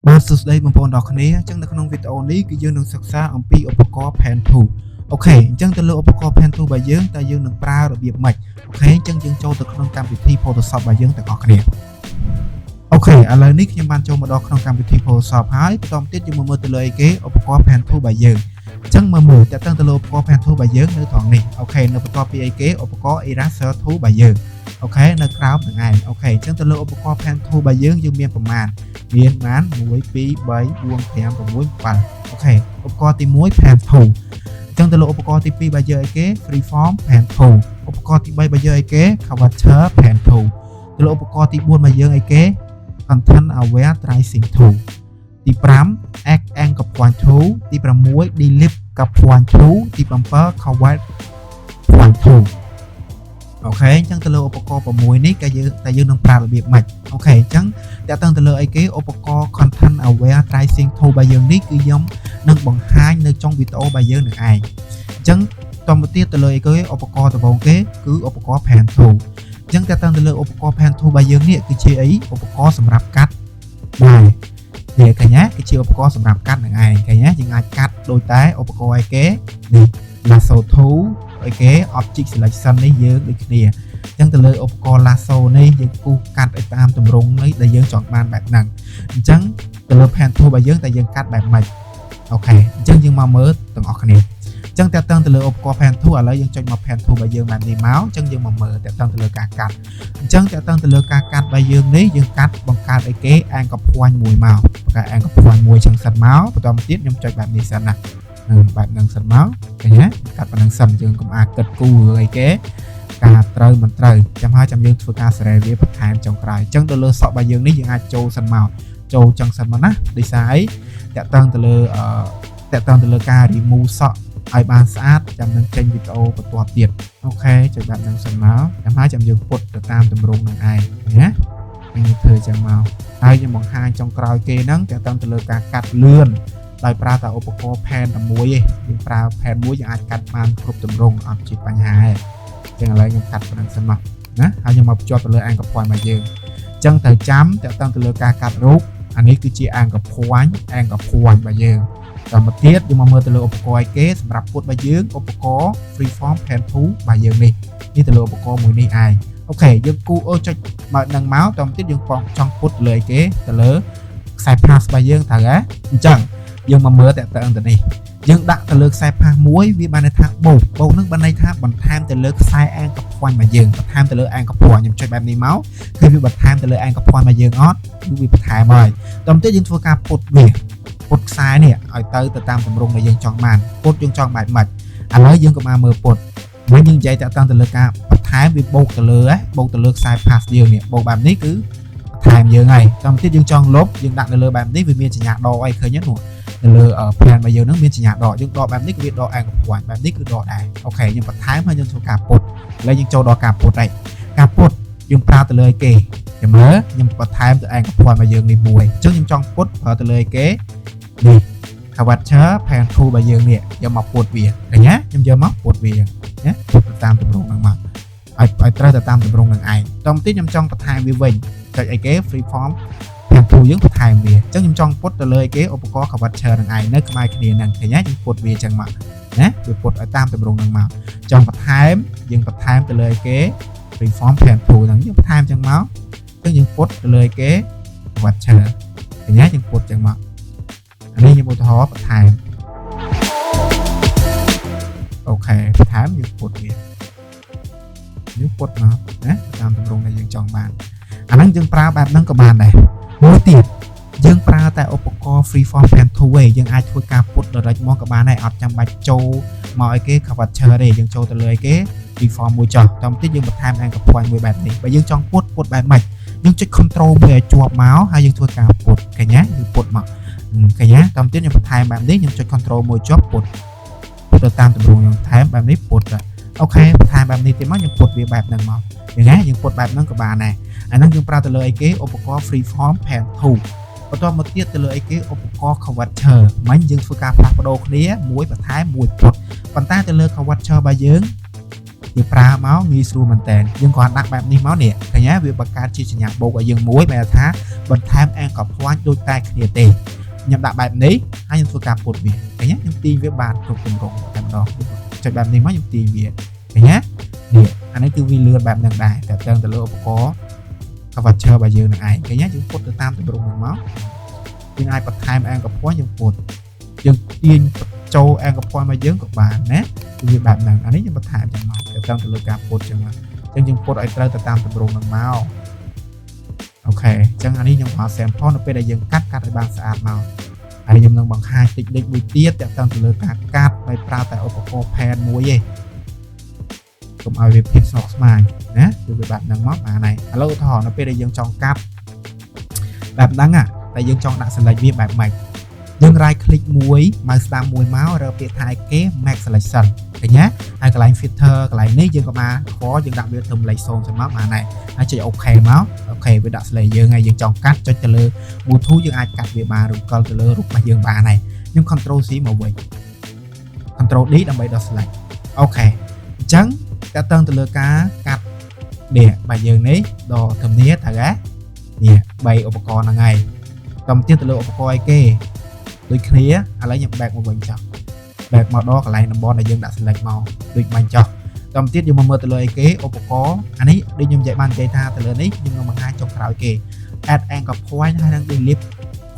បាទសួស្តីបងប្អូនទាំងអស់គ្នាអញ្ចឹងនៅក្នុងវីដេអូនេះគឺយើងនឹងសិក្សាអំពីឧបករណ៍ Pen Tool អូខេអញ្ចឹងទៅលើឧបករណ៍ Pen Tool របស់យើងតើយើងនឹងប្រើរបៀបម៉េចអូខេអញ្ចឹងយើងចូលទៅក្នុងកម្មវិធី Photoshop របស់យើងទាំងអស់គ្នាអូខេឥឡូវនេះខ្ញុំបានចូលមកដល់ក្នុងកម្មវិធី Photoshop ហើយបន្តទៀតយើងមកមើលទៅលើអីគេឧបករណ៍ Pen Tool របស់យើងអញ្ចឹងមើលតើតើទៅលើឧបករណ៍ Pen Tool របស់យើងនៅត្រង់នេះអូខេនៅបន្ទាប់ពីអីគេឧបករណ៍ Eraser Tool របស់យើងអូខេនៅក្រោមនឹងឯងអូខេអញ្ចឹងទៅលើឧបករណ៍ Pen Tool របស់យើងមានប្រមាណមានបាន1 2 3 4 5 6 7អូខេឧបករណ៍ទី1 Pen Tool អញ្ចឹងទៅលើឧបករណ៍ទី2បើយើងអីគេ Freeform Pen Tool ឧបករណ៍ទី3បើយើងអីគេ Curvature Pen Tool ទៅលើឧបករណ៍ទី4បើយើងអីគេ Content Aware Tracing Tool ទី5 Add Anchor Point Tool ទី6 Delete Point Tool ទី7 Cover Point Tool អូខេអញ្ចឹងទៅលើឧបករណ៍6នេះយើងនឹងប្រើរបៀបម៉េចអូខេអញ្ចឹងតើតើទៅលើអីគេឧបករណ៍ Content Aware Tracing Tool របស់យើងនេះគឺខ្ញុំនឹងបង្ហាញនៅtrongវីដេអូរបស់យើងនឹងឯងអញ្ចឹងតទៅទៀតទៅលើអីគេឧបករណ៍ដំបូងគេគឺឧបករណ៍ Pen Tool អញ្ចឹងតើតើទៅលើឧបករណ៍ Pen Tool របស់យើងនេះគឺជាអីឧបករណ៍សម្រាប់កាត់ដែរនេះកញ្ញាគឺជាឧបករណ៍សម្រាប់កាត់នឹងឯងកញ្ញាយើងអាចកាត់ដោយតែឧបករណ៍អីគេនេះ Lasso Tool អីគេ Object Selection នេះយើងដូចគ្នាអញ្ចឹងទៅលើឧបករណ៍ Lasso នេះយើងគូសកាត់ឲ្យតាមទម្រង់នេះដែលយើងចង់បានបែបហ្នឹងអញ្ចឹងទៅលើ Pen Tool របស់យើងតែយើងកាត់បែបម៉េចអូខេអញ្ចឹងយើងមកមើលទាំងអស់គ្នាអញ្ចឹងតើតើទៅលើឧបករណ៍ Pen Tool ឥឡូវយើងចុចមក Pen Tool របស់យើងបែបនេះមកអញ្ចឹងយើងមកមើលតើតើទៅលើការកាត់អញ្ចឹងតើតើទៅលើការកាត់របស់យើងនេះយើងកាត់បង្កើតអីគេ Anchor Point មួយមកបង្កើត Anchor Point មួយចឹងសិនមកបន្តទៀតខ្ញុំចុចបែបនេះសិនណាបែបហ្នឹងសិនមកឃើញទេកាត់ប៉ុណ្្នឹងសិនយើងកុំអាគិតគូរឿងអីគេការត្រូវមិនត្រូវចាំហើយចាំយើងធ្វើការសេរីវាបន្ថែមចុងក្រោយអញ្ចឹងទៅលើសក់របស់យើងនេះយើងអាចចូលសិនមកចូលចឹងសិនមកណាដោយសារអីតាក់ទងទៅលើការ remove សក់ឲ្យបានស្អាតចាំនឹងចេញវីដេអូបន្ទាប់ទៀតអូខេចុចបែបហ្នឹងសិនមកចាំហើយចាំយើងពុតទៅតាមទម្រង់នឹងឯងណាយើងធ្វើចឹងមកហើយខ្ញុំបង្ហាញចុងក្រោយគេហ្នឹងតាក់ទងទៅលើការកាត់លឿនដោយប្រើតែឧបករណ៍ Pen តែមួយទេយើងប្រើ Pen មួយយើងអាចកាត់បានគ្រប់ទម្រង់អត់ជាបញ្ហាទេចឹងឥឡូវខ្ញុំកាត់ប៉ុណ្្នឹងសិនមកណាហើយខ្ញុំមកភ្ជាប់ទៅលើ Anchor Point របស់យើងអញ្ចឹងត្រូវចាំតាក់ទងទៅលើការកាត់រូបអានេះគឺជា Anchor Point របស់យើងតាមមកទៀតយើងមកមើលទៅលើឧបករណ៍អីគេសម្រាប់ពុតរបស់យើងឧបករណ៍ Freeform Pen Tool របស់យើងនេះទៅលើឧបករណ៍មួយនេះឯងអូខេយើងគូចុចមកនឹងមកតាមទៀតយើងចង់ពុតលើអីគេទៅលើខ្សែ pass របស់យើងត្រូវហ៎អញ្ចឹងយើងមកមើលតើតើទៅនេះយើងដាក់ទៅលើខ្សែ pass មួយវាបានន័យថាបូកនឹងបានន័យថាបន្ថែមទៅលើខ្សែ Anchor Point របស់យើងបន្ថែមទៅលើ Anchor Point ខ្ញុំចុចបែបនេះមកគឺវាបន្ថែមទៅលើ Anchor Point របស់យើងអត់គឺវាបន្ថែមហើយតោះទៅយើងធ្វើការពុតខ្សែនេះឲ្យទៅតាមទម្រង់ដែលយើងចង់បានពុតយើងចង់បែបម៉េចឥឡូវយើងក៏មកមើលពុតវិញយើងនិយាយតើតទៅលើការបន្ថែមវាបូកទៅលើខ្សែ pass យើងនេះបូកបែបនេះគឺបន្ថែមយើងហើយតាមទៀតយើងចង់លុបយើងដាក់នៅលើបែបនេះវាមានសញ្ញាដកអីឃើញទេនៅលើ plan របស់យើងនឹងមានសញ្ញាដកយើងដកបែបនេះគឺវាដក Anchor Point បែបនេះគឺដកដែរអូខេខ្ញុំបន្ថែមហើយយើងធ្វើការពុតឥឡូវយើងចូលដល់ការពុតហើយការពុតយើងប្រើទៅលើអីគេចាំមើលខ្ញុំបន្ថែមទៅ Anchor Point របស់យើងនេះមួយអញ្ចឹងខ្ញុំចង់ពុតប្រើទៅលើអីគេនេះ Curvature Pen Tool របស់យើងនេះយកមកពុតវាឃើញទេខ្ញុំយកមកពុតវាណាពុតតាមទម្រង់ហ្នឹងមកឲ្យត្រូវទៅតាមទម្រង់ហ្នឹងឯងតោះបន្តិចខ្ញុំចង់បន្ថែមវាវិញចុចអីគេ Freeform Pen Tool យើងបន្ថែមវាអញ្ចឹងខ្ញុំចង់ពុតទៅលើអីគេឧបករណ៍ Curvature ហ្នឹងឯងនៅក្បែរគ្នាហ្នឹងឃើញទេយើងពុតវាអញ្ចឹងមកណាវាពុតឲ្យតាមទម្រង់ហ្នឹងមកចង់បន្ថែមយើងបន្ថែមទៅលើអីគេ Freeform Pen Tool ហ្នឹងយើងបន្ថែមអញ្ចឹងមកអញ្ចឹងយើងពុតទៅលើអីគេ Curvature ឃើញទេយើងពុតអញ្ចឹងមកអានេះខ្ញុំឧទាហរណ៍បន្ថែមអូខេបន្ថែមយើងពុតវាយើងពុតមកណាតាមទម្រង់ដែលយើងចង់បានអាហ្នឹងយើងប្រើបែបហ្នឹងក៏បានដែរមួយទៀតយើងប្រើតែឧបករណ៍ Freeform Pen Tool ឯងយើងអាចធ្វើការពុត direct មកក៏បានដែរអត់ចាំបាច់ចូលមកអីគេ Curvature ទេយើងចូលទៅលើអីគេ Freeform មួយចុះតាមទៀតយើងបន្ថែម Anchor Point មួយបែបនេះបើយើងចង់ពុតបែបម៉េចយើងចុច Control មួយឲ្យជាប់មកហើយយើងធ្វើការពុតឃើញទេយើងពុតមកឃើញទេតាមទៀតខ្ញុំបន្ថែមបែបនេះខ្ញុំចុច Control មួយជាប់ពុតទៅតាមទម្រង់ខ្ញុំបន្ថែមបែបនេះពុតអូខេបន្ថែមបែបនេះទៀតមកខ្ញុំពុតវាបែបហ្នឹងមកយើងពុតបែបហ្នឹងក៏បានដែរអាហ្នឹងយើងប្រើទៅលើអីគេឧបករណ៍ Freeform Pen Tool បន្តមកទៀតទៅលើអីគេឧបករណ៍ Curvature មិញយើងធ្វើការផ្លាស់ប្ដូរគ្នាមួយបន្ថែមមួយពុតប៉ុន្តែទៅលើ Curvature របស់យើង យើងប្រើមកងាយស្រួលមែនតើយើងគ្រាន់ដាក់បែបនេះមកនេះឃើញទេវាបង្កើតជាសញ្ញាបូកឲ្យយើងមួយបែរថាបន្ថែម anchor point ដូចតែគ្នាទេខ្ញុំដាក់បែបនេះហើយខ្ញុំធ្វើការពុតវាឃើញទេខ្ញុំទាញវាបានគ្រប់ទម្រង់តែម្ដងចុចបែបនេះមកខ្ញុំទាញវាឃើញទេនេះអានេះគឺវាលឿនបែបហ្នឹងដែរតែតើទៅលើឧបករណ៍ curvature របស់យើងនឹងឯងឃើញទេយើងពុតទៅតាមទម្រង់ហ្នឹងមកយើងអាចបន្ថែម anchor point យើងពុតយើងទាញចូល anchor point មកយើងក៏បានណាគឺវាបែបហ្នឹងអានេះយើងបន្ថែមចឹងមកតែទៅលើការពុតចឹងមកអញ្ចឹងយើងពុតឲ្យត្រូវទៅតាមទម្រង់ហ្នឹងមកអូខេអញ្ចឹងអានេះខ្ញុំប្រើ sample នៅពេលដែលយើងកាត់ឲ្យបានស្អាតមកហើយខ្ញុំនឹងបង្ហាញតិចមួយទៀតតែទៅលើការកាត់ដោយប្រើតែឧបករណ៍ pen មួយទេកុំឲ្យវាភាពស្មុគស្មាញណាគឺវាបែបហ្នឹងមកបានហើយឥឡូវឧទាហរណ៍នៅពេលដែលយើងចង់កាត់បែបហ្នឹងតែយើងចង់ដាក់ select វាបែបម៉េចយើង right click មួយ mouse ស្ដាំមួយមករើពាក្យថាគេ max selection ឃើញទេហើយកន្លែង filter កន្លែងនេះយើងក៏បានខយើងដាក់វាទៅលេខ0ទៅមកបានដែរហើយចុច OK មកអូខេវាដាក់ select យើងហើយយើងចង់កាត់ចុចទៅលើ Bluetooth យើងអាចកាត់វាបានឬក៏ទៅលើរូបរបស់យើងបានហើយខ្ញុំ Control C មកវិញ Control D ដើម្បីដល់ select អូខេអញ្ចឹងតើតើទៅលើការកាត់នេះរបស់យើងនេះដល់ធំនាត្រូវហ៎នេះ3ឧបករណ៍ហ្នឹងហើយតទៅទៀតទៅលើឧបករណ៍អីគេដូចគ្នាឥឡូវខ្ញុំ back មកវិញចុះ back មកដល់កន្លែងតំបន់ដែលយើងដាក់ select មកដូចបាញ់ចុះតទៅទៀតយើងមកមើលទៅលើអីគេឧបករណ៍អានេះដូចខ្ញុំនិយាយបាននិយាយថាទៅលើនេះខ្ញុំនឹងបង្ហាញចុងក្រោយគេ add anchor point ហើយនឹង delete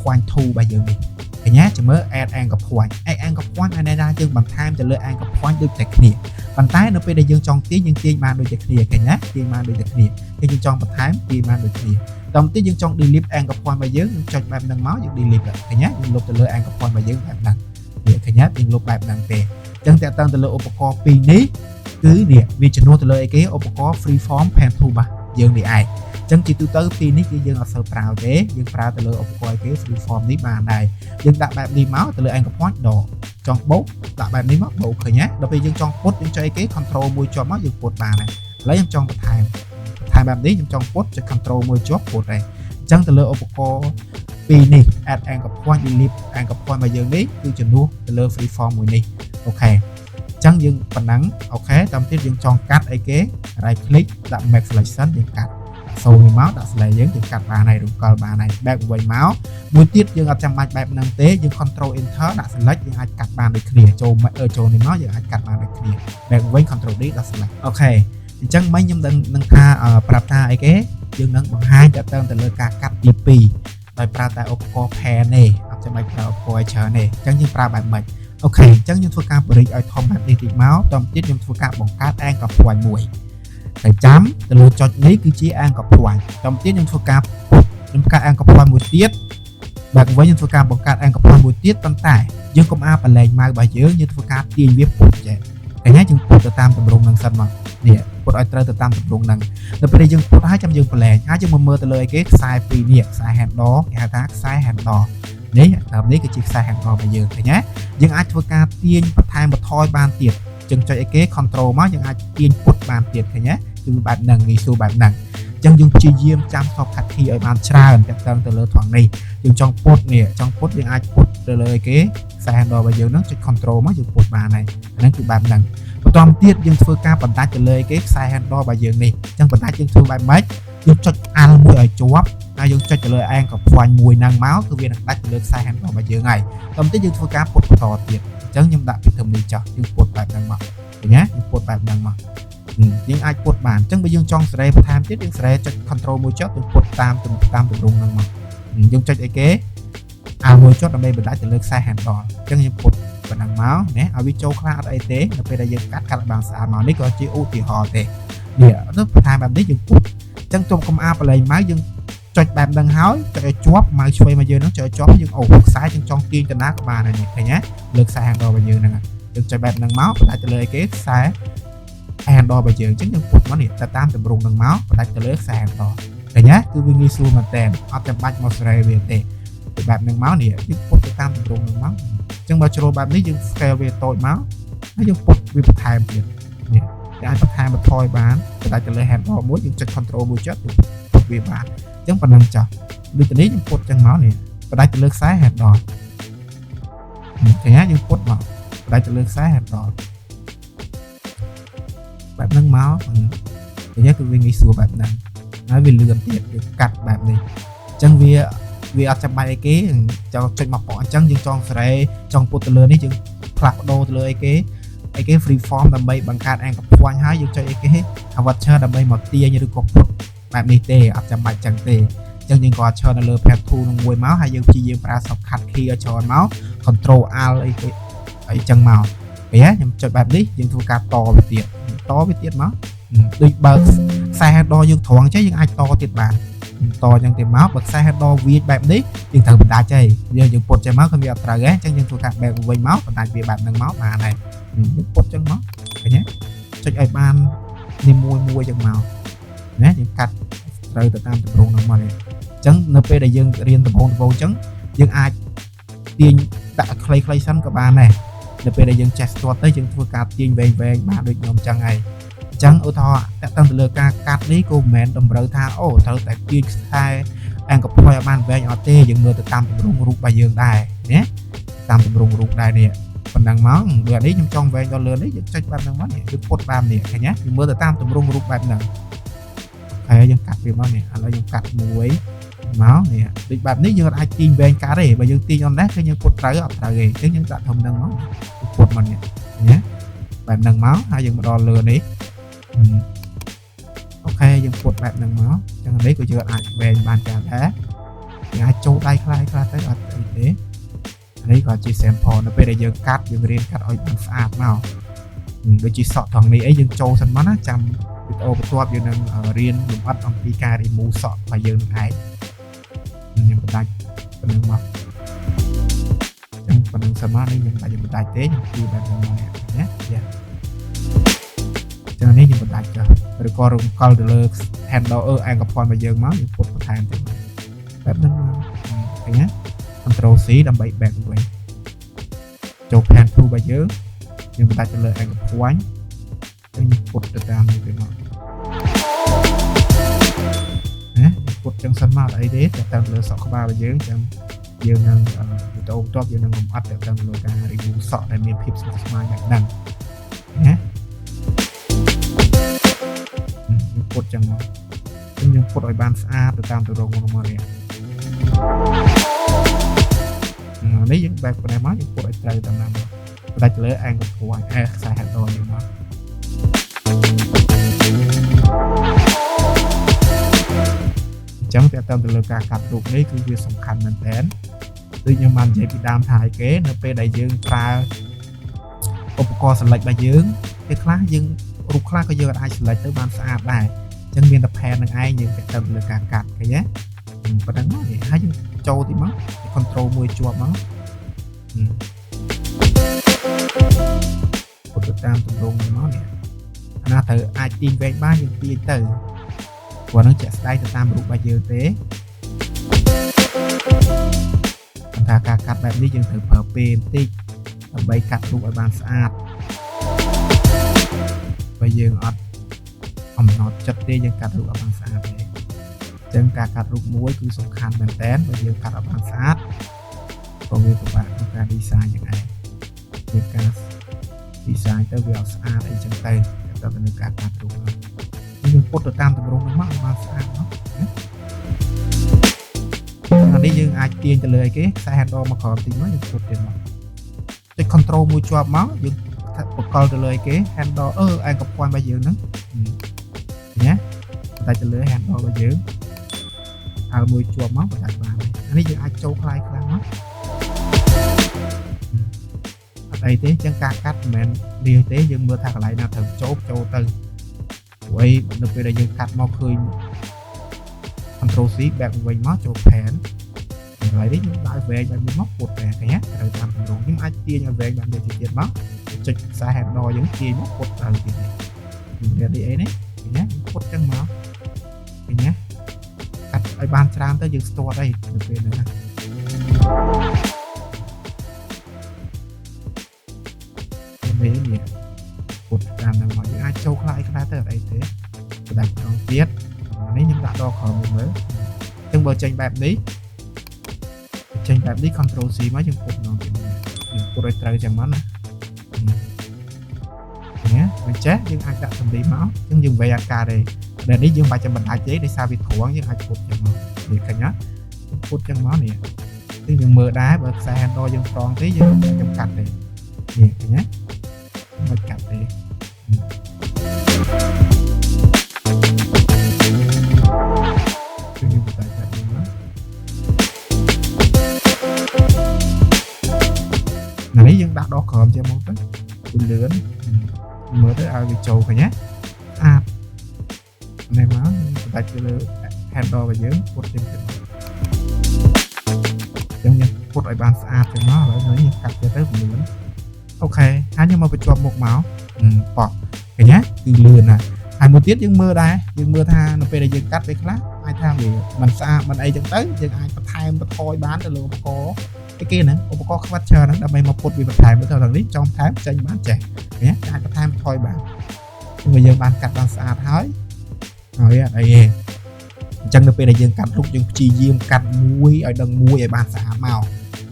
point 2របស់យើងនេះឃើញទេចាំមើល add anchor point anchor point អានេះថាយើងបន្ថែមទៅលើ anchor point ដូចតែគ្នាប៉ុន្តែនៅពេលដែលយើងចង់ទាញយើងទាញបានដូចតែគ្នាឃើញណាទាញបានដូចតែគ្នាគេយើងចង់បន្ថែមទាញបានដូចគ្នាដល់ទីយើងចង់ delete anchor point របស់យើងចុចបែបហ្នឹងមកយើង delete ឃើញទេយើងលុបទៅលើ anchor point របស់យើងបែបហ្នឹងនេះឃើញទេយើងលុបបែបហ្នឹងទេអញ្ចឹងតើតើទៅលើឧបករណ៍ពីរនេះគឺនេះវាជំនួសទៅលើអីគេឧបករណ៍ freeform pen tool របស់យើងនេះឯងអញ្ចឹងជាទូទៅពីរនេះគឺយើងអត់សូវប្រើទេយើងប្រើទៅលើឧបករណ៍អីគេ freeform នេះបានដែរយើងដាក់បែបនេះមកទៅលើ anchor point ដកចង់បោកដាក់បែបនេះមកបោកឃើញទេដល់ពេលយើងចង់ពុតយើងចុចអីគេ control មួយជាប់មកយើងពុតបានហើយឥឡូវខ្ញុំចង់បន្ថែមបែបនេះខ្ញុំចង់ពុតចុច control មួយជាប់ពុតហើយអញ្ចឹងទៅលើឧបករណ៍ពីរនេះ add anchor point delete anchor point របស់យើងនេះគឺជំនួសទៅលើ freeform មួយនេះអូខេអញ្ចឹងយើងប៉ុណ្ណឹងអូខេតាមទៀតយើងចង់កាត់អីគេ right click ដាក់ max selection យើងកាត់សូមមកដាក់ select យើងកាត់បានហើយឬក៏បានហើយ back វិញមកមួយទៀតយើងអត់ចាំបាច់បែបហ្នឹងទេយើង control enter ដាក់ select យើងអាចកាត់បានដូចគ្នាចូលនេះមកយើងអាចកាត់បានដូចគ្នា back វិញ control D ដាក់ select អូខេអញ្ចឹងមិញខ្ញុំនឹងថាប្រាប់ថាអីគេយើងនឹងបង្ហាញតទៅលើការកាត់ទី2ដោយប្រើតែឧបករណ៍ pen ទេអត់ចាំបាច់ប្រើឧបករណ៍ច្រើនទេអញ្ចឹងយើងប្រើបែបម៉េចអូខេអញ្ចឹងខ្ញុំធ្វើការបរិយាឲ្យធំបែបនេះតិចមកតទៅទៀតខ្ញុំធ្វើការបង្កើត anchor point មួយតែចាំទៅលើចុចនេះគឺជា anchor point តទៅទៀតខ្ញុំធ្វើការបង្កើត anchor point មួយទៀតបែបវិញខ្ញុំធ្វើការបង្កើត anchor point មួយទៀតប៉ុន្តែយើងកុំអាបលែងម៉ៅរបស់យើងធ្វើការទាញវាពុតចេះតែញ៉ាយើងពុតទៅតាមទម្រង់ហ្នឹងសិនមកនេះពុតឲ្យត្រូវទៅតាមទម្រង់ហ្នឹងដល់ពេលយើងពុតហើយចាំយើងប្រឡែងហើយយើងមកមើលទៅលើអីគេខ្សែពីរនេះខ្សែ handle គេហៅថាខ្សែ handle នេះតាមនេះគឺជាខ្សែ handle របស់យើងឃើញទេយើងអាចធ្វើការទាញបន្ថែមបន្ថយបានទៀតយើងចុចអីគេ control មកយើងអាចទាញពុតបានទៀតឃើញទេគឺបែបហ្នឹងងាយស្រួលបែបហ្នឹងអញ្ចឹងយើងព្យាយាមចាំ shortcut key ឲ្យបានច្រើនតាក់ទងទៅលើត្រង់នេះយើងចង់ពុតនេះចង់ពុតយើងអាចពុតទៅលើអីគេខ្សែ handle របស់យើងហ្នឹងចុច control មកយើងពុតបានហើយហ្នឹងគឺបែបហ្នឹងបន្តទៀតយើងធ្វើការបណ្ដាច់ទៅលើគេខ្សែ handle របស់យើងនេះអញ្ចឹងបណ្ដាច់យើងធ្វើបែបម៉េចយើងចុច Alt មួយឲ្យជាប់ហើយយើងចុចទៅលើ anchor point មួយហ្នឹងមកគឺវានឹងដាច់ទៅលើខ្សែ handle របស់យើងហើយបន្តទៀតយើងធ្វើការពុតបន្តទៀតអញ្ចឹងខ្ញុំដាក់ពីធំនេះចុះយើងពុតបែបហ្នឹងមកឃើញទេយើងពុតបែបហ្នឹងមកយើងអាចពុតបានអញ្ចឹងបើយើងចង់សេរីបន្ថែមទៀតយើងសេរីចុច control មួយចុចយើងពុតតាមទម្រង់ហ្នឹងមកយើងចុចអីគេAlt មួយចុចដើម្បីបណ្ដាច់ទៅលើខ្សែ handle អញ្ចឹងយើងពុតប៉ុណ្ណឹងមកណាឲ្យវាចូលខ្លះអត់អីទេនៅពេលដែលយើងកាត់បានស្អាតមកនេះក៏ជាឧទាហរណ៍ទេនេះទៅបន្ថែមបែបនេះយើងពុតអញ្ចឹងជុំកុំអាបលែងម៉ៅយើងចុចបែបហ្នឹងហើយចុចឲ្យជាប់ម៉ៅឆ្វេងមកយើងហ្នឹងចុចឲ្យជាប់យើងអូខ្សែយើងចង់ទាញទៅណាក៏បានហើយនេះឃើញទេលើខ្សែ handle របស់យើងហ្នឹងយើងចុចបែបហ្នឹងមកបណ្ដាច់ទៅលើអីគេខ្សែ handle របស់យើងអញ្ចឹងយើងពុតមកនេះទៅតាមទម្រង់ហ្នឹងមកបណ្ដាច់ទៅលើខ្សែ handle ឃើញទេគឺវាងាយស្រួលមែនតើអត់ចាំបាច់មកសេរីវាទេបែបហ្នឹងមកនេះយើងពុតទៅតាមទម្រង់ហ្នឹងមកអញ្ចឹងបើជ្រុលបែបនេះយើង scale វាតូចមកហើយយើងពុតវាបន្ថែមទៀតនេះយើងអាចបន្ថែមបន្ថយបានបណ្ដាច់ទៅលើ handle មួយយើងចុច control មួយចុចយើងពុតវាបានអញ្ចឹងប៉ុណ្ណឹងចុះដូចនេះយើងពុតអញ្ចឹងមកនេះបណ្ដាច់ទៅលើខ្សែ handle ឃើញទេយើងពុតមកបណ្ដាច់ទៅលើខ្សែ handle បែបហ្នឹងមកឃើញគឺវាងាយស្រួលបែបហ្នឹងហើយវាលឿនទៀតវាកាត់បែបនេះអញ្ចឹងវាអត់ចាំបាច់អីគេចង់ចុចមកប៉អញ្ចឹងយើងចង់សេរីចង់ពុតទៅលើនេះយើងផ្លាស់ប្ដូរទៅលើអីគេ free form ដើម្បីបង្កើត anchor point ហើយយើងចុចអីគេ curvature ដើម្បីមកទាញឬក៏ពុតបែបនេះទេអត់ចាំបាច់ចឹងទេអញ្ចឹងយើងក៏ឈរនៅលើ pad tool នឹងមួយមកហើយយើងព្យាយាមប្រើ shortcut key ឲ្យច្រើនមក control alt អីចឹងមកពេលខ្ញុំចុចបែបនេះយើងធ្វើការតវាទៀតមកដូចបើខ្សែ header យើងត្រង់ចេះយើងអាចតទៀតបានតអញ្ចឹងទៅមកបើខ្សែ header វាបែបនេះយើងត្រូវបណ្ដាច់ហើយយើងពុតចេញមកគឺវាអត់ត្រូវទេអញ្ចឹងយើងធ្វើការបែកវិញមកបណ្ដាច់វាបែបហ្នឹងមកបានហើយយើងពុតចឹងមកឃើញទេចុចឲ្យបាននីមួយចឹងមកណាយើងកាត់ត្រូវទៅតាមទម្រង់ហ្នឹងមកអញ្ចឹងនៅពេលដែលយើងរៀនដំបូងអញ្ចឹងយើងអាចទាញដាក់ខ្លីៗសិនក៏បានដែរនៅពេលដែលយើងចេះស្ទាត់ទៅយើងធ្វើការទាញវែងបានដូចខ្ញុំចឹងហើយអញ្ចឹងឧទាហរណ៍តើទៅលើការកាត់នេះក៏មិនមែនតម្រូវថាអូត្រូវតែទាញខ្សែអង្គផ្លុយឲ្យបានវែងអត់ទេយើងមើលទៅតាមទម្រង់រូបរបស់យើងដែរណាតាមទម្រង់រូបដែរនេះប៉ុណ្ណឹងមកដូចនេះខ្ញុំចង់វែងដល់លើនេះយើងចុចបែបហ្នឹងមកនេះគឺពុតបែបនេះឃើញទេយើងមើលទៅតាមទម្រង់រូបបែបហ្នឹងហើយយើងកាត់វាមកនេះឥឡូវយើងកាត់មួយមកនេះដូចបែបនេះយើងអាចទាញវែងកាត់ទេបើយើងទាញអត់ដែរគឺយើងពុតត្រូវអត់ត្រូវទេអញ្ចឹងយើងដាក់ធំហ្នឹងមកពុតមកនេះណាបែបហ្នឹងមកហើយយើងមកដល់លើនេះអូខេយើងពុតបែបហ្នឹងមកអញ្ចឹងនេះក៏យើងអាចវែងបានចាស់ដែរយើងអាចចូលដៃខ្លះទៅអត់អីទេនេះក៏ជា sample នៅពេលដែលយើងកាត់យើងរៀនកាត់ឲ្យបានស្អាតមកដូចជាសក់ត្រង់នេះអីយើងចូលសិនមកណាចាំវីដេអូបន្ទាប់យើងនឹងរៀនលម្អិតអំពីការ remove សក់របស់យើងនឹងឯងខ្ញុំបដាច់ប៉ុណ្្នឹងមកចឹងប៉ុណ្្នឹងសិនមកនេះខ្ញុំបដាច់ទេខ្ញុំគឺបែបហ្នឹងមកណាយ៉ាចឹងនេះខ្ញុំបដាច់ចុះឬក៏រំកល់ទៅលើ handle anchor point របស់យើងមកយើងពុតបន្ថែមទៀតបែបហ្នឹងមកឃើញទេControl C ដើម្បី back វិញចូល pan tool របស់យើងបដាច់ទៅលើ anchor point យើងពុតទៅតាមនេះទៅមកណាពុតចឹងសិនមកអីទេតែតាមលើសក់ក្បាលរបស់យើងចឹងយើងនឹងវីដេអូបន្ទាប់យើងនឹងលម្អិតទៅតាមលើការ review សក់ដែលមានភាពស្មុគស្មាញបែបហ្នឹងណាពុតចឹងមកយើងពុតឲ្យបានស្អាតទៅតាមទម្រង់របស់នេះនេះយើងបែកប៉ុណ្ណេះមកយើងពុតឲ្យត្រូវតាមណាមកបដាច់លើ anchor point ខ្សែ header យើងមកអញ្ចឹងតើតាមទៅលើការកាត់រូបនេះគឺវាសំខាន់មែនតើដូចខ្ញុំបាននិយាយពីដើមថាឲ្យគេនៅពេលដែលយើងប្រើឧបករណ៍ select របស់យើងពេលខ្លះយើងរូបខ្លះក៏យើងអាច select ទៅបានស្អាតដែរអញ្ចឹងមានតែ pen នឹងឯងយើងទៅលើការកាត់ឃើញទេប៉ុណ្ណឹងមកហើយយើងចូលទីមក control មួយជាប់មកពុតទៅតាមទម្រង់មកនេះអាណាត្រូវអាចទាញវែងបានយើងទាញទៅព្រោះនឹងជាក់ស្ដែងទៅតាមរូបរបស់យើងទេបន្តការកាត់បែបនេះយើងត្រូវប្រើពេលបន្តិចដើម្បីកាត់រូបឲ្យបានស្អាតបើយើងអត់អំណត់ចិត្តទេយើងកាត់រូបឲ្យបានស្អាតទេអញ្ចឹងការកាត់រូបមួយគឺសំខាន់មែនតើបើយើងកាត់ឲ្យបានស្អាតក៏វាពិបាកក្នុងការ design យ៉ាងឯងវាការ design ទៅវាអត់ស្អាតអីចឹងទៅទៅនឹងការកាត់រូបយើងពុតទៅតាមទម្រង់ហ្នឹងមកឲ្យបានស្អាតមកអានេះយើងអាចទាញទៅលើអីគេខ្សែ handle មកក្រោមតិចមកយើងពុតទៀតមកចុច control មួយជាប់មកយើងបកលទៅលើអីគេ handle anchor point របស់យើងហ្នឹងណាតែទៅលើ handle របស់យើងហើយមួយជាប់មកបដាច់បានអានេះយើងអាចចូលខ្លាយខ្លាំងមកអត់អីទេចឹងការកាត់មិនមែនលាទេយើងមើលថាកន្លែងណាត្រូវចូលទៅព្រោះអីនៅពេលដែលយើងកាត់មកឃើញ Control C back វិញមកចូល pan កន្លែងនេះយើងដាក់វែងបែបនេះមកពុតតែឃើញត្រូវតាមទម្រង់ខ្ញុំអាចទាញឲ្យវែងបែបនេះទៀតមកចុចខ្សែ handle យើងទាញមកពុតត្រូវទៀតនេះនេះអីនេះឃើញណាពុតចឹងមកឃើញណាកាត់ឲ្យបានច្រើនទៅយើងស្ទាត់អីនៅពេលហ្នឹងណានេះពុតតាមហ្នឹងមកយើងអាចចូលខ្លាយទៅអត់អីទេបដាច់ដល់ទៀតនេះខ្ញុំដាក់ដល់ក្រោមមើលអញ្ចឹងបើចេញបែបនេះ Control C មកយើងពុតម្ដងទៀតយើងពុតឲ្យត្រូវចឹងមកណា nhé mình chết nhưng ai đặt tầm đi máu nhưng dừng về AK đây để đi dương bài cho mình ai chế để sao bị thua nhưng ai phụt chân máu thì cả nhá phụt chân máu này thì dừng mưa đá bật xe hand đôi dừng tròn tí dừng trong cạnh này thì cả nhá mình cạnh đi này dân đặt đó khom cho món tới lưỡn mới tới ai bị trâu phải nhé này máu đặt cho handle và dưỡng cột trên giống như cột lại bàn xa cho nó rồi nói như cắt cho tới lưỡn ok hai nhưng mà phải chọn một máu bỏ cái nhé từ lươn này hai một tiết nhưng mưa đây nhưng mưa tha nó về đây dừng cắt với class ai tham vì mình xa mình ấy chẳng tới nhưng ai có thay mà thôi bán được luôn có cái kia nữa có các bắt chờ nó đâm bay một cột vì vật thải mới theo thằng lý trong tháng tranh bán trẻ nhé ai có tham thôi bạn nhưng bây giờ bán cắt bằng xa thái rồi đây chân được về đây dừng cắt lúc dừng chi diêm cắt muối ở đằng muối ở bàn xa màu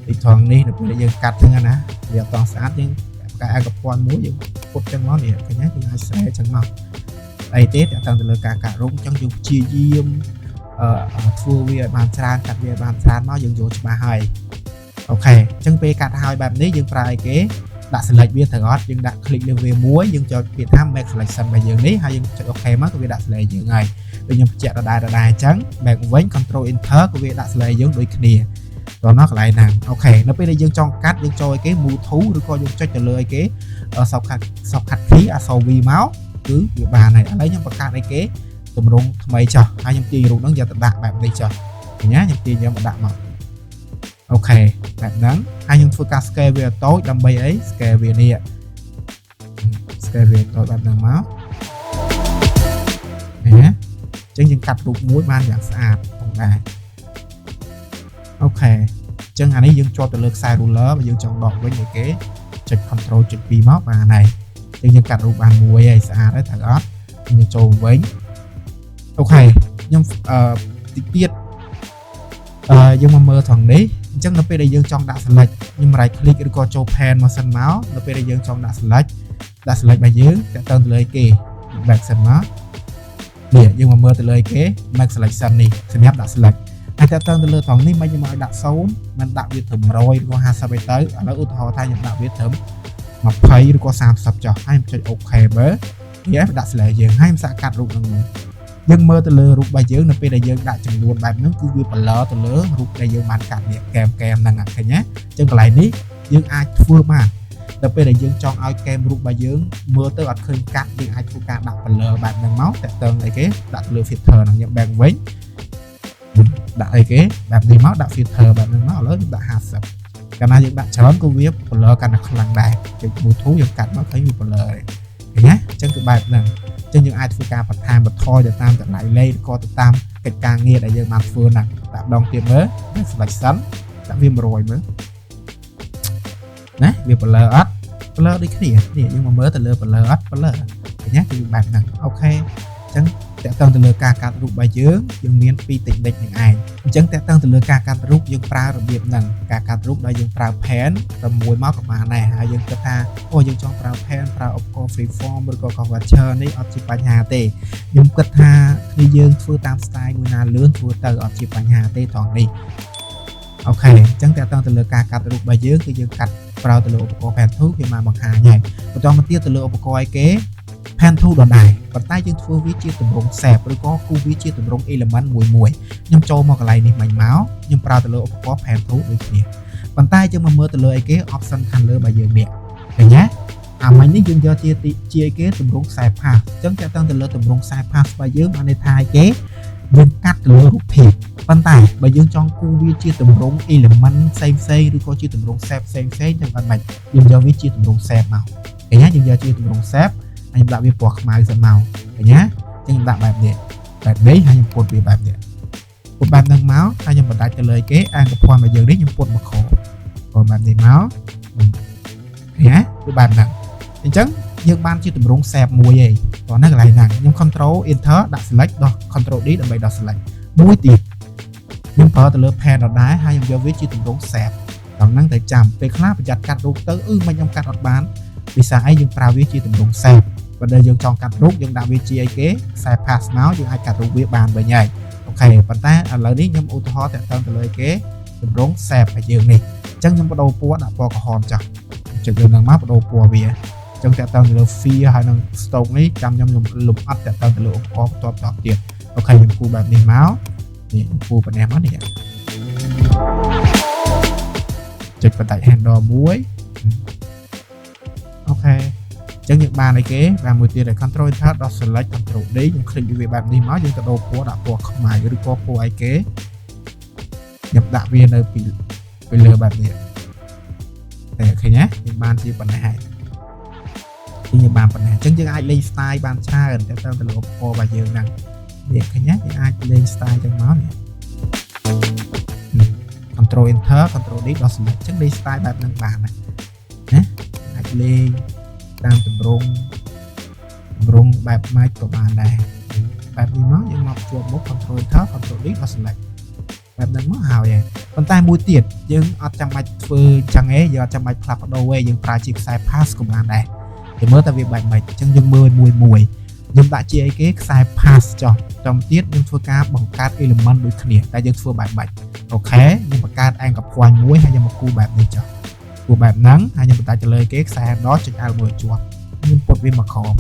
thì thường đi được về đây dừng cắt thế này giờ toàn sát nhưng cái ai gặp con muối dừng cột chân nó này cái nhé thì ai sẽ chẳng màu đây tết đã tăng từ lời cả rung chân dùng chi diêm thua về bàn tràn cắt về bàn tràn nó dừng dỗ cho bà hơi ok chân p cắt hai bạn đấy dừng phải kế đã select viên thằng ót nhưng đã click lên về muối nhưng cho Việt Nam make selection bây giờ đấy hay nhưng cho ok mất cái việc đã select những ngày bây giờ chạy là đài trắng bạn với control enter của việc đã select giống đôi kia rồi nó lại nè ok nó bây giờ dương trong cắt dương cho cái mũ thú rồi coi dùng cho trả lời cái sọc hạt khí sầu vì máu cứ bà này đã lấy những bậc cắt này kế tụm rung mày chờ hai nhầm chi rung nó giờ tập đạn bạn đi chờ nhá nhầm chi nhầm đạn mà ok bạn nắng hai những phương ca scale về tối đâm bay ấy scale về nè scale về tối bạn nắng máu nhé chân những cặp rụt muối ban dạng sạch không này ok chân anh ấy dương cho từ lượt sai ruler và dương chọn đọc với những cái chỉnh control chỉnh pi móc và này chân những cặp rụt bàn muối ấy sạch đấy thằng ớt nhưng trâu với ok nhưng tiết nhưng mà mơ thằng đấy chắc nó bây giờ trong đã select nhưng mà lại click cái con châu pen mà sân máu nó bây giờ trong đã select bài dưới cái tên lời kì back sân máu để nhưng mà mơ từ lời kế make selection này sẽ nhấp đã select ai ta tên từ lời thằng này nhưng mà đặt xấu mình đặt viết thầm rồi qua hai sao bay tới ở đó auto thay nhận đặt viết thầm mà thấy có sam sập cho hai em chơi ok bớ nhé đặt select dừng hai em sẽ cắt rụt nữa nhưng mơ từ lừa rụt bài dưỡng nó bây giờ đã chừng luôn bài nó cứ việc lỡ từ lỡ rụt bây giờ bàn cạn điện kèm năng cái nhé chân còn lại ní nhưng ai thua mà đặc biệt là dương chọn ai kem rụt bài dưỡng mưa tới khơi cắt nhưng ai thua cả đặt phần lờ bàn năng máu tại tầng này cái đặt lừa phiệt thờ năng nhận bàn với đặt ấy cái đặt đi máu đặt phiệt thờ bàn năng máu lớn đã hạt sập cả na những bạn chớm công việc phần lờ cả là không lằng đài cái mùi thú những cắt nó thấy như phần lờ nhé chân cái bài này cho những ai thua ca bật tham bật thôi để tam lại lên co từ tam cái càng nghe đại dương mặt phương nè tạm đồng tiền mới phải sẵn đã viêm rồi mới đấy việc lơ đi cái gì nhưng mà mới từ lơ cái nhắc thì bạn nè ok chẳng tẹt tăng từ lơ ca cắt rụt bài dưỡng dương miền pi tịnh địch những ai chẳng tẹt tăng từ lơ ca cắt rụt dương pra rồi biệt nè ca cắt rụt đây dương pra pen tầm mùi máu của bà này hay dương ta ô dương trong pra pen pra opco freeform rồi có vật chơi này ở chỉ bánh hà tê dương cất ha khi dương phơi tam style người nào lớn phơi từ ở chỉ bánh hà tê toàn đi ok chẳng tẹt tăng từ lơ ca cắt rụt bài dưỡng khi dương cắt pra từ lơ opco pen thuốc khi mà bằng hà nhảy và cho một tiết từ lơ opco ai kế pen thu đòn đài và tay dương phơi viết chia từng rong xẹp rồi có khu viết chia từng rong element mùi nhưng cho một cái này thì mảnh máu nhưng pra từ lơ opco pen thu với kia bàn tay cho mà mơ từ lơ ai kế option thành lơ bài dương nè cái nhá mình ní dương cho chia kế từng rong xẹp ha chẳng tẹt tăng từ lơ từng rong xẹp ha bài dương anh thay kế dương cắt từ lơ rút thiệt bàn tay bài dương trong khu viết chia từng rong element xem rồi có chia từng rong xẹp xem trong bàn mạch dương cho viết chia từng rong xẹp màu cái nhá dương cho chia từng rong xẹp anh đã viết bọc màu dần màu cái nhá chân đặt bài điện bài đấy hay nhầm cột bị bài điện một bài nâng máu hay nhầm bật đại trả lời kế ăn của bài giờ đấy nhầm cột một khổ còn bài điện máu nhá cái bài nặng thì chắc nhưng ban chưa từng rung xẹp mùi gì còn nó lại nặng nhưng control enter đặt select đó control điដើម្បីđặt select mũi tiệt nhưng phở từ lớp pen ở đá hay nhầm do viết chưa từng rung xẹp còn năng thể chạm về class phải chặt cắt rung tới mình nhầm cắt ọt bán vì sao ấy nhưng pra viết chưa từng rung xẹp បើដែលយើងចង់កាត់រូបយើងដាក់វាជាអីគេខ្សែ pass មកយើងអាចកាត់រូបវាបានវិញហើយអូខេប៉ុន្តែឥឡូវនេះខ្ញុំឧទាហរណ៍តាក់ទងទៅលើគេតម្រង save ឲ្យយើងនេះអញ្ចឹងខ្ញុំបដូរពណ៌ដាក់ពណ៌ក្រហមចាស់ចុចលើនឹងមកបដូរពណ៌វាអញ្ចឹងតាក់ទងទៅលើ fear ហើយនឹង stock នេះចាំខ្ញុំលំអិតតាក់ទងទៅលើឧបករណ៍បន្ទាប់ទៀតអូខេខ្ញុំគូបែបនេះមកនេះគូប៉ុណ្ណេះមកនេះចុចបន្តិច handle មួយអូខេអញ្ចឹងយើងបានអីគេបានមួយទៀតឲ្យ control enter ដល់ select control D ខ្ញុំคลิกវាបែបនេះមកយើងទៅដូរពណ៌ដាក់ពណ៌ខ្មៅឬក៏ពណ៌អីគេខ្ញុំដាក់វានៅពីលើបែបនេះតែឃើញណាយើងបានជាប៉ុណ្ណេះហើយយើងបានប៉ុណ្ណេះអញ្ចឹងយើងអាចលេង style បានច្រើនតែទៅលើឧបករណ៍របស់យើងហ្នឹងនេះឃើញណាយើងអាចលេង style ចឹងមកនេះ control enter control D ដល់ select អញ្ចឹងលេង style បែបហ្នឹងបានណាអាចលេងតាមទម្រង់បែបម៉េចក៏បានដែរបែបនេះមកយើងមកជួបមុខ control enter control D ដល់ select បែបហ្នឹងមកហើយប៉ុន្តែមួយទៀតយើងអត់ចាំបាច់ធ្វើអញ្ចឹងទេយើងអត់ចាំបាច់ផ្លាស់ប្ដូរទេយើងប្រើជាខ្សែ pass ក៏បានដែរតែមើលតែវាបែបម៉េចអញ្ចឹងយើងមើលមួយខ្ញុំដាក់ជាអីគេខ្សែ pass ចុះតាមទៀតយើងធ្វើការបង្កើត element ដូចគ្នាតែយើងធ្វើបែបម៉េចអូខេខ្ញុំបង្កើត anchor point មួយហើយខ្ញុំមកគូបែបនេះចុះគូបែបហ្នឹងហើយខ្ញុំបន្តទៅលើគេខ្សែ handle ចុច L មួយជាប់ខ្ញុំពុតវាមកក្រោម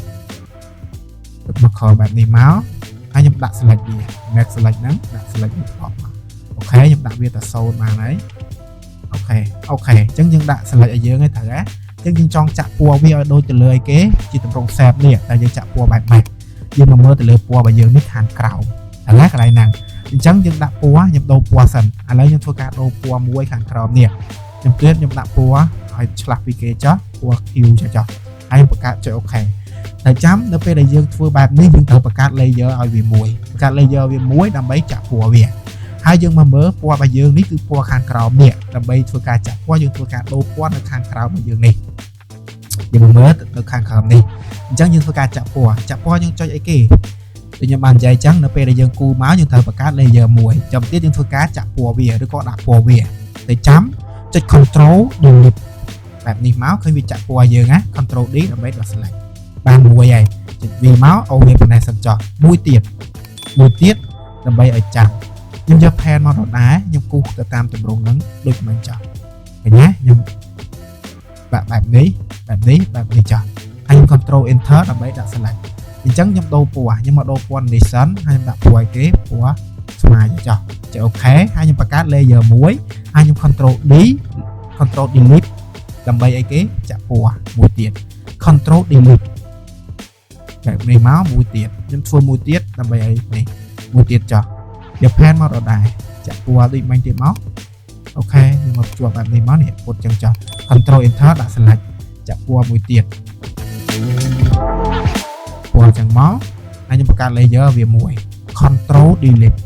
បែបនេះមកហើយខ្ញុំដាក់ select វា make select ហ្នឹងដាក់ select វាអស់មកអូខេខ្ញុំដាក់វាទៅ0បានហើយអូខេអញ្ចឹងយើងដាក់ select ឲ្យយើងឯងត្រូវហ៎អញ្ចឹងយើងចង់ចាក់ពណ៌វាឲ្យដូចទៅលើអីគេជាទម្រង់ shape នេះតែយើងចាក់ពណ៌បែបម៉េចយើងមកមើលទៅលើពណ៌របស់យើងនេះខាងក្រោមឥឡូវកន្លែងហ្នឹងអញ្ចឹងយើងដាក់ពណ៌ខ្ញុំដូរពណ៌សិនឥឡូវខ្ញុំធ្វើការដូរពណ៌មួយខាងក្រោមនេះខ្ញុំដាក់ពណ៌ឲ្យឆ្លាស់ពីគេចុះពណ៌ Q ចុះហើយបង្កើតចុចអូខេតែចាំនៅពេលដែលយើងធ្វើបែបនេះយើងត្រូវបង្កើត layer ឲ្យវាមួយបង្កើត layer វាមួយដើម្បីចាក់ពណ៌វាហើយយើងមកមើលពណ៌របស់យើងនេះគឺពណ៌ខាងក្រោមនេះដើម្បីធ្វើការចាក់ពណ៌យើងធ្វើការដូរពណ៌នៅខាងក្រោមរបស់យើងនេះយើងមើលនៅខាងក្រោមនេះអញ្ចឹងយើងធ្វើការចាក់ពណ៌យើងចុចអីគេដូចខ្ញុំបាននិយាយអញ្ចឹងនៅពេលដែលយើងគូមកយើងត្រូវបង្កើត layer មួយចាំទៀតយើងធ្វើការចាក់ពណ៌វាឬក៏ដាក់ពណ៌វាតែចាំចុច control delete បែបនេះមកឃើញវាចាក់ពណ៌យើងណា control D ដើម្បីដល់ select បានមួយហើយចុចវាមកអូវាប៉ុណ្ណេះសិនចុះមួយទៀតដើម្បីឲ្យចាំខ្ញុំយក pen មកដដែលខ្ញុំគូសទៅតាមទម្រង់ហ្នឹងដូចមិនចុះឃើញណាខ្ញុំបាក់បែបនេះចុះហើយខ្ញុំ control enter ដើម្បីដាក់ select អញ្ចឹងខ្ញុំដូរពណ៌ខ្ញុំមកដូរពណ៌នេះសិនហើយខ្ញុំដាក់ពណ៌ឲ្យគេពណ៌ស្មើចុះចុចអូខេហើយខ្ញុំបង្កើត layer មួយហើយខ្ញុំ control D control delete ដើម្បីឲ្យគេចាក់ពណ៌មួយទៀត control delete បែបនេះមកមួយទៀតខ្ញុំធ្វើមួយទៀតដើម្បីឲ្យនេះមួយទៀតចុះយក pen មកដដែលចាក់ពណ៌ដូចមិញទៀតមកអូខេខ្ញុំមកជួបបែបនេះមកនេះពុតចឹងចុះ control enter ដាក់ select ចាក់ពណ៌មួយទៀតពណ៌ចឹងមកហើយខ្ញុំបង្កើត layer វាមួយ control delete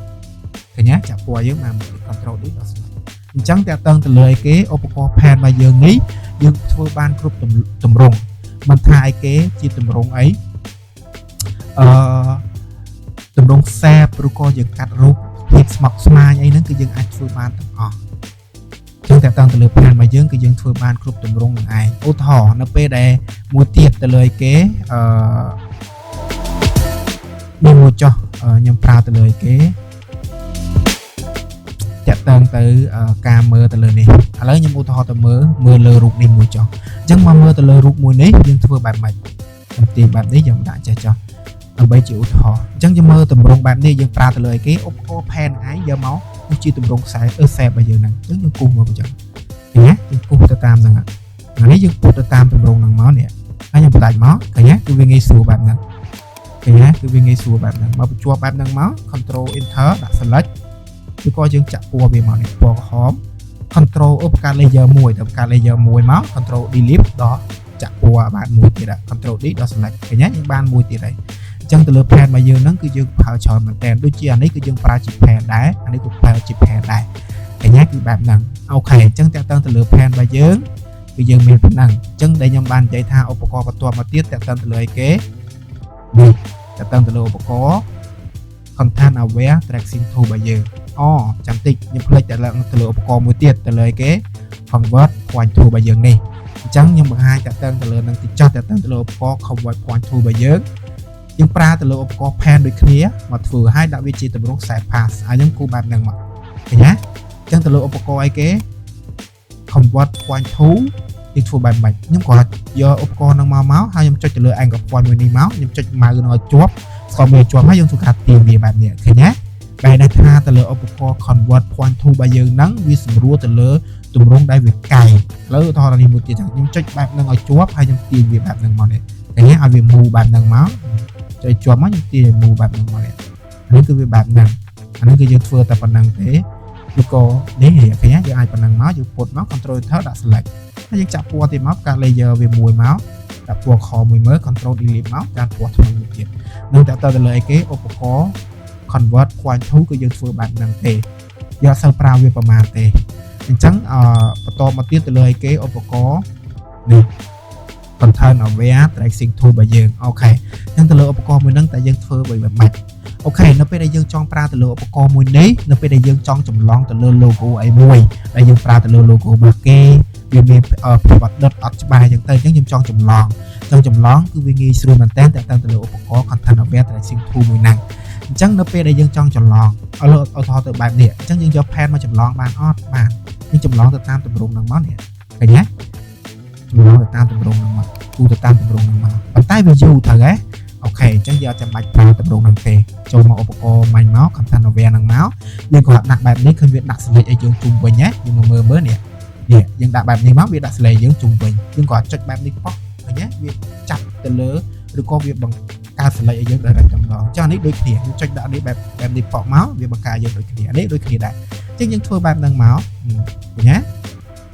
ឃើញទេចាក់ពណ៌យើងមក control delete ដល់ select អញ្ចឹងតើតើទៅលើអីគេឧបករណ៍ pen របស់យើងនេះយើងធ្វើបានគ្រប់ទម្រង់មិនថាអីគេជាទម្រង់អីទម្រង់ shape ឬក៏យើងកាត់រូបភាពស្មុគស្មាញអីហ្នឹងគឺយើងអាចធ្វើបានទាំងអស់ចឹងតើតើទៅលើ pen របស់យើងគឺយើងធ្វើបានគ្រប់ទម្រង់នឹងឯងឧទាហរណ៍នៅពេលដែលមួយទៀតទៅលើអីគេនេះមួយចុះខ្ញុំប្រើទៅលើអីគេតាក់ទងទៅការមើលទៅលើនេះឥឡូវខ្ញុំឧទាហរណ៍ទៅមើលលើរូបនេះមួយចុះអញ្ចឹងមកមើលទៅលើរូបមួយនេះយើងធ្វើបែបម៉េចខ្ញុំទាញបែបនេះខ្ញុំដាក់ចេះចុះដើម្បីជាឧទាហរណ៍អញ្ចឹងយើងមើលទម្រង់បែបនេះយើងប្រើទៅលើអីគេឧបករណ៍ pen ឯងយកមកគឺជាទម្រង់ខ្សែshape របស់យើងហ្នឹងអញ្ចឹងយើងគូសមកអញ្ចឹងឃើញទេយើងគូសទៅតាមហ្នឹងអានេះយើងពុះទៅតាមទម្រង់ហ្នឹងមកនេះហើយខ្ញុំផ្ដាច់មកឃើញទេគឺវាងាយស្រួលបែបហ្នឹងឃើញទេគឺវាងាយស្រួលបែបហ្នឹងមកបញ្ជាប់បែបហ្នឹងមក control enter ដាក់ select ឬក៏យើងចាក់ពណ៌វាមកនេះពណ៌ក្រហម control បង្កើត layer មួយទៅបង្កើត layer មួយមក control delete ដល់ចាក់ពណ៌បានមួយទៀត control D ដល់ select ឃើញទេយើងបានមួយទៀតហើយអញ្ចឹងទៅលើ pen របស់យើងហ្នឹងគឺយើងប្រើច្រើនមែនតើដូចជាអានេះគឺយើងប្រើជា pen ដែរអានេះក៏ប្រើជា pen ដែរឃើញទេគឺបែបហ្នឹងអូខេអញ្ចឹងតើតើទៅលើ pen របស់យើងគឺយើងមានប៉ុណ្ណឹងអញ្ចឹងដែលខ្ញុំបាននិយាយថាឧបករណ៍បន្ទាប់មកទៀតតើតើទៅលើអីគេនេះតើតើទៅលើឧបករណ៍ content aware tracking tool របស់យើងចាំតិចខ្ញុំភ្លេចតែឡើងទៅលើឧបករណ៍មួយទៀតទៅលើអីគេ convert point tool របស់យើងនេះ ចឹងខ្ញុំបង្ហាញតាក់ទងទៅលើនឹងទីចោះតាក់ទងទៅលើឧបករណ៍ convert point tool របស់យើងប្រើទៅលើឧបករណ៍ pen ដូចគ្នាមកធ្វើឲ្យដាក់វាជាទម្រង់ set pass ហើយខ្ញុំគូបែបហ្នឹងមកឃើញណាចឹងទៅលើឧបករណ៍អីគេ convert point tool យើងធ្វើបែបម៉េចខ្ញុំគាត់យកឧបករណ៍ហ្នឹងមកហើយខ្ញុំចុចទៅលើ anchor point មួយនេះមកខ្ញុំចុចម៉ៅនឹងឲ្យជាប់ស្គាល់វាជាប់ហើយយើងធ្វើការទាញវាបែបនេះឃើញណាបែរថាទៅលើឧបករណ៍ convert point tool របស់យើងហ្នឹងវាស្រួលទៅលើទម្រង់ដែលវាកែឥឡូវឧទាហរណ៍នេះមួយទៀតខ្ញុំចុចបែបហ្នឹងឲ្យជាប់ហើយខ្ញុំទាញវាបែបហ្នឹងមកនេះឃើញឲ្យវា move បែបហ្នឹងមកចុចជាប់មកខ្ញុំទាញឲ្យ move បែបហ្នឹងមកនេះនេះគឺវាបែបហ្នឹងអានេះគឺយើងធ្វើតែប៉ុណ្្នឹងទេឬក៏នេះឃើញយើងអាចប៉ុណ្្នឹងមកយើងពុតមក control enter ដាក់ select ហើយយើងចាក់ពណ៌ទៀតមកកាត់ layer វាមួយមកដាក់ពណ៌ខមួយមើល control delete មកកាត់ពណ៌ថ្មីមួយទៀតនឹងតើទៅលើអីគេឧបករណ៍ convert point tool គឺយើងធ្វើបែបហ្នឹងទេយកអត់សូវប្រើវាប្រមាណទេអញ្ចឹងបន្តមកទៀតទៅលើអីគេឧបករណ៍នេះ content aware tracing tool របស់យើងអូខេអញ្ចឹងទៅលើឧបករណ៍មួយហ្នឹងតែយើងធ្វើបែបម៉េចអូខេនៅពេលដែលយើងចង់ប្រើទៅលើឧបករណ៍មួយនេះនៅពេលដែលយើងចង់ចម្លងទៅលើ logo អីមួយដែលយើងប្រើទៅលើ logo របស់គេវាមានប្រវត្តិដុតអត់ច្បាស់អញ្ចឹងទៅអញ្ចឹងខ្ញុំចង់ចម្លងគឺវាងាយស្រួលមែនតើទៅលើឧបករណ៍ content aware tracing tool មួយហ្នឹងអញ្ចឹងនៅពេលដែលយើងចង់ចម្លងឧទាហរណ៍ទៅបែបនេះអញ្ចឹងយើងយក pen មកចម្លងបានអត់បានយើងចម្លងទៅតាមទម្រង់ហ្នឹងមកនេះឃើញទេចម្លងទៅតាមទម្រង់ហ្នឹងមកគូទៅតាមទម្រង់ហ្នឹងមកប៉ុន្តែវាយូរទៅហ៎អូខេអញ្ចឹងយើងអត់ចាំបាច់ប្រើទម្រង់ហ្នឹងទេចូលមកឧបករណ៍មាញ់មក content aware ហ្នឹងមកយើងក៏ដាក់បែបនេះឃើញវាដាក់ select ឲ្យយើងជុំវិញណាយើងមកមើលនេះយើងដាក់បែបនេះមកវាដាក់ select យើងជុំវិញយើងក៏ចុចបែបនេះប៉ោះឃើញទេវាចាប់ទៅលើឬក៏វាបង្កើត select ឲ្យយើងដល់ចម្លងចានេះដូចគ្នាយើងចុចដាក់នេះបែបនេះប៉ោះមកវាបង្កើតយើងដូចគ្នានេះដូចគ្នាដែរអញ្ចឹងយើងធ្វើបែបហ្នឹងមកឃើញទេ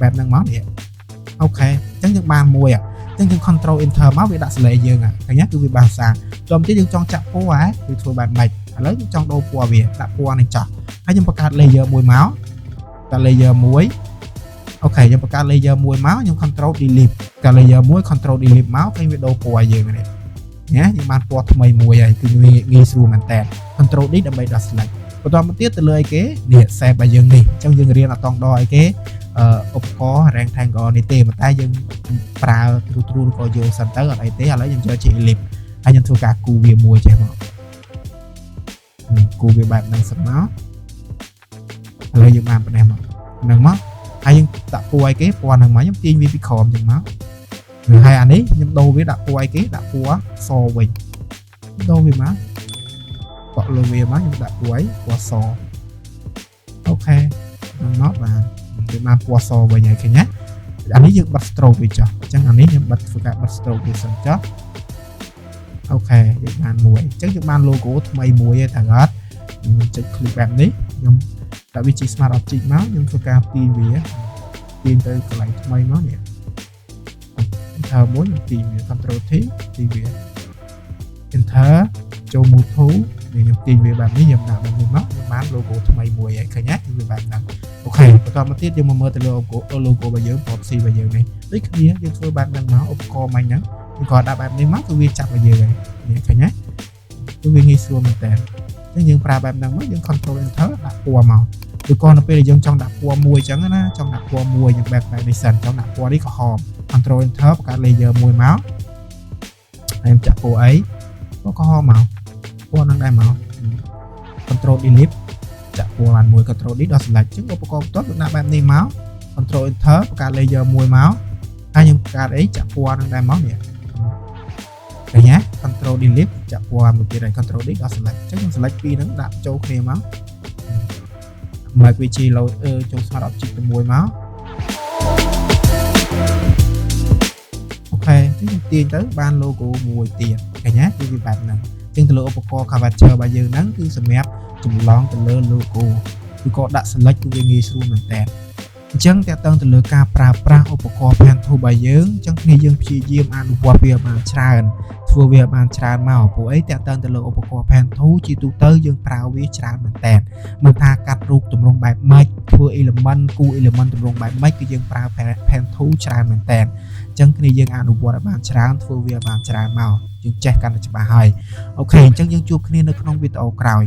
បែបហ្នឹងមកនេះអូខេអញ្ចឹងយើងបានមួយអញ្ចឹងយើង control enter មកវាដាក់ select យើងឃើញទេគឺវាបានសាចូលមកទៀតយើងចង់ចាក់ពណ៌គឺធ្វើបែបម៉េចឥឡូវយើងចង់ដូរពណ៌វាដាក់ពណ៌នេះចោះហើយយើងបង្កើត layer មួយមកដាក់ layer មួយអូខេយើងបង្កើត layer មួយមកខ្ញុំ control delete កា layer មួយ control delete មកឃើញវាដូរពណ៌យើងនេះណាយើងបានពណ៌ថ្មីមួយហើយគឺងាយស្រួលមែនតើ control D ដើម្បីដាក់ select បន្តមកទៀតទៅលើអីគេនេះ save របស់យើងនេះអញ្ចឹងយើងរៀនអត់តង់ដល់អីគេឧបករណ៍ rectangle នេះទេប៉ុន្តែយើងប្រើ true ក៏យកសិនទៅអត់អីទេឥឡូវយើងយកជា ellipse ហើយខ្ញុំធ្វើការគូវាមួយចេះមកគូវាបែបហ្នឹងសិនមកឥឡូវយើងបានប៉ុណ្ណេះមកហ្នឹងមកហើយយើងដាក់ពណ៌អីគេពណ៌ហ្នឹងមកខ្ញុំទាញវាពីក្រោមចឹងមកហើយអានេះខ្ញុំដូរវាដាក់ពណ៌អីគេដាក់ពណ៌សវិញដូរវាមកបកលើវាមកខ្ញុំដាក់ពណ៌អីពណ៌សអូខេហ្នឹងមកបានវាបានពណ៌សវិញហើយឃើញណាអានេះយើងបិទ stroke វាចុះអញ្ចឹងអានេះខ្ញុំបិទធ្វើការបិទ stroke វាសិនចុះអូខេយើងបានមួយអញ្ចឹងយើងបាន logo ថ្មីមួយហើយតែអត់ខ្ញុំចុច click បែបនេះខ្ញុំដាក់វាជា smart object មកខ្ញុំធ្វើការទាញវាទាញទៅកន្លែងថ្មីមកនេះenter មួយខ្ញុំទាញវា control T ទាញវា enter ចូល move to ខ្ញុំទាញវាបែបនេះខ្ញុំដាក់បែបនេះមកខ្ញុំបាន logo ថ្មីមួយហើយឃើញទេវាបែបហ្នឹងអូខេបន្តមកទៀតយើងមកមើលទៅលើ logo របស់យើង proxy របស់យើងនេះដូចគ្នាយើងធ្វើបែបហ្នឹងមកឧបករណ៍មិញហ្នឹងយើងក៏ដាក់បែបនេះមកគឺវាចាប់ឲ្យយើងហើយឃើញទេគឺវាងាយស្រួលមែនតើអញ្ចឹងយើងប្រើបែបហ្នឹងមកយើង control enter ដាក់ពណ៌មកឬក៏នៅពេលដែលយើងចង់ដាក់ពណ៌មួយអញ្ចឹងណាចង់ដាក់ពណ៌មួយយើងបែបនេះសិនចង់ដាក់ពណ៌នេះក្រហម control enter បង្កើត layer មួយមកហើយចាក់ពណ៌អីពណ៌ក្រហមមកពណ៌ហ្នឹងដែរមក control delete ចាក់ពណ៌បានមួយ control D ដល់ select អញ្ចឹងឧបករណ៍បន្ទាប់យើងដាក់បែបនេះមក control enter បង្កើត layer មួយមកហើយយើងបង្កើតអីចាក់ពណ៌ហ្នឹងដែរមកនេះឃើញទេ control delete ចាក់ពណ៌មួយទៀតហើយ control D ដល់ select អញ្ចឹងខ្ញុំ select ពីរហ្នឹងដាក់ចូលគ្នាមកមកវាជាលោចូល smart object មួយមកអូខេអញ្ចឹងទាញទៅបាន logo មួយទៀតឃើញទេគឺវាបែបហ្នឹងអញ្ចឹងទៅលើឧបករណ៍ curvature របស់យើងហ្នឹងគឺសម្រាប់ចម្លងទៅលើ logo ឬក៏ដាក់ select គឺវាងាយស្រួលមែនតើអញ្ចឹងតើតើទៅលើការប្រើប្រាស់ឧបករណ៍ pen tool របស់យើងអញ្ចឹងគ្នាយើងព្យាយាមអនុវត្តវាបានច្រើនធ្វើវាបានច្រើនមកព្រោះអីតើតើទៅលើឧបករណ៍ pen tool ជាទូទៅយើងប្រើវាច្រើនមែនតើមិនថាកាត់រូបទម្រង់បែបម៉េចធ្វើ element គូ element ទម្រង់បែបម៉េចគឺយើងប្រើ pen tool ច្រើនមែនតើអញ្ចឹងគ្នាយើងអនុវត្តឲ្យបានច្រើនធ្វើវាបានច្រើនមកយើងចេះកាន់តែច្បាស់ហើយអូខេអញ្ចឹងយើងជួបគ្នានៅក្នុងវីដេអូក្រោយ